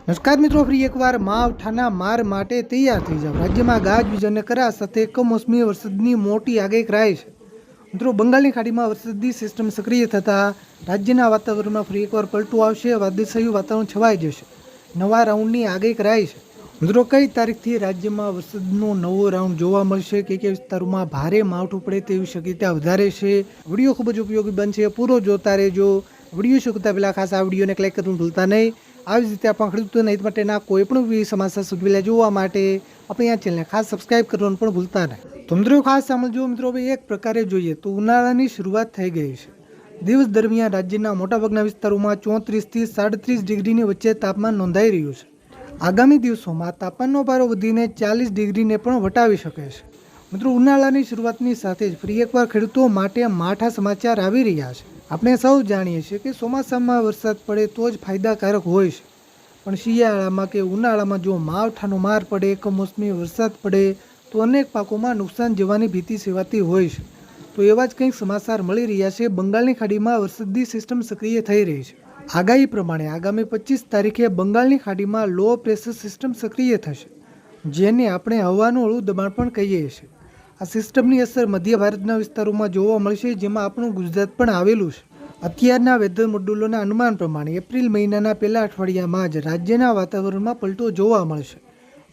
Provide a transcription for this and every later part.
નમસ્કાર મિત્રો, ફરી એકવાર માવઠાના માર માટે તૈયાર થઈ જાવ। રાજ્યમાં ગાજવીજ અને કરા સાથે કમોસમી વરસાદની મોટી આગાહી કરાઈ છે। મિત્રો, બંગાળની ખાડીમાં વરસાદી સિસ્ટમ સક્રિય થતાં રાજ્યના વાતાવરણમાં ફરી એકવાર પલટો આવશે। વાદળછાયું વાતાવરણ છવાઈ જશે। નવા રાઉન્ડની આગાહી કરાઈ છે। મિત્રો, કઈ તારીખથી રાજ્યમાં વરસાદનો નવો રાઉન્ડ જોવા મળશે, કે વિસ્તારોમાં ભારે માવઠું પડે તેવી શક્યતા વધારે છે। વિડીયો ખૂબ જ ઉપયોગી બનશે, પૂરો જોતા રહેજો। વિડીયો શરૂ કરતા પહેલાં ખાસ આ વિડીયોને લાઈક કરવાનું ભૂલતા નહીં। આવી જ રીતે આપણા ખેડૂતોના હિત માટેના કોઈ પણ સમાચાર સૌથી પહેલાં જોવા માટે આપણે આ ચેનલને ખાસ સબસ્ક્રાઇબ કરવાનું પણ ભૂલતા નહીં। તો મિત્રો, ખાસ સમજો મિત્રો, હવે એક પ્રકારે જોઈએ તો ઉનાળાની શરૂઆત થઈ ગઈ છે। દિવસ દરમિયાન રાજ્યના મોટાભાગના વિસ્તારોમાં 34 થી 37 ડિગ્રીની વચ્ચે તાપમાન નોંધાઈ રહ્યું છે। આગામી દિવસોમાં તાપમાનનો પારો વધીને 40 ડિગ્રીને પણ વટાવી શકે છે। મિત્રો, ઉનાળાની શરૂઆતની સાથે જ ફરી એકવાર ખેડૂતો માટે માઠા સમાચાર આવી રહ્યા છે। આપણે સૌ જાણીએ છીએ કે ચોમાસામાં વરસાદ પડે તો જ ફાયદાકારક હોય છે, પણ શિયાળામાં કે ઉનાળામાં જો માવઠાનો માર પડે, કમોસમી વરસાદ પડે તો અનેક પાકોમાં નુકસાન જવાની ભીતિ સેવાતી હોય છે। તો એવા જ કંઈક સમાચાર મળી રહ્યા છે। બંગાળની ખાડીમાં વરસાદી સિસ્ટમ સક્રિય થઈ રહી છે। આગાહી પ્રમાણે આગામી 25 તારીખે બંગાળની ખાડીમાં લો પ્રેશર સિસ્ટમ સક્રિય થશે, જેને આપણે હવાનું હળવું દબાણ પણ કહીએ છીએ। આ સિસ્ટમની અસર મધ્ય ભારતના વિસ્તારોમાં જોવા મળશે, જેમાં આપણું ગુજરાત પણ આવેલું છે। અત્યારના વેધર મોડ્યુલોના અનુમાન પ્રમાણે એપ્રિલ મહિનાના પહેલા અઠવાડિયામાં જ રાજ્યના વાતાવરણમાં પલટો જોવા મળશે।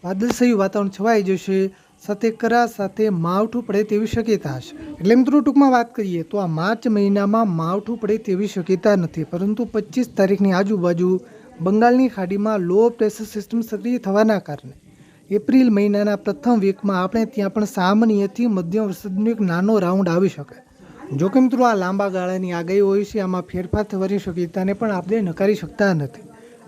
વાદળછાયું વાતાવરણ છવાઈ જશે, સાથે કરા સાથે માવઠું પડે તેવી શક્યતા છે। એટલે મિત્રો, ટૂંકમાં વાત કરીએ તો આ માર્ચ મહિનામાં માવઠું પડે તેવી શક્યતા નથી, પરંતુ 25 તારીખની આજુબાજુ બંગાળની ખાડીમાં લો પ્રેશર સિસ્ટમ સક્રિય થવાના કારણે એપ્રિલ મહિનાના પ્રથમ વીકમાં આપણે ત્યાં પણ સામાન્યથી મધ્યમ વરસાદનો એક નાનો રાઉન્ડ આવી શકે। જો કે મિત્રો, આ લાંબા ગાળાની આગાહી હોય છે, આમાં ફેરફાર થવાની શક્યતાને પણ આપણે નકારી શકતા નથી।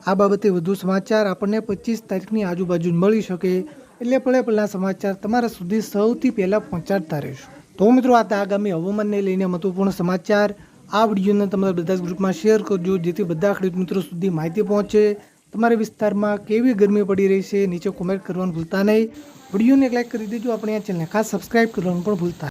આ બાબતે વધુ સમાચાર આપણને 25 તારીખની આજુબાજુ મળી શકે, એટલે પળે સમાચાર તમારા સુધી સૌથી પહેલાં પહોંચાડતા રહીશું। તો મિત્રો, આ આગામી હવામાનને લઈને મહત્વપૂર્ણ સમાચાર આ વિડીયોને તમારા બધા જ ગ્રુપમાં શેર કરજો, જેથી બધા ખેડૂત મિત્રો સુધી માહિતી પહોંચે। તમારા વિસ્તારમાં કેવી ગરમી પડી રહી છે નીચે કોમેન્ટ કરવાનું ભૂલતા નહીં। વિડીયોને લાઈક કરી દેજો, આપણે આ ચેનલને ખાસ સબસ્ક્રાઇબ કરવાનું પણ ભૂલતા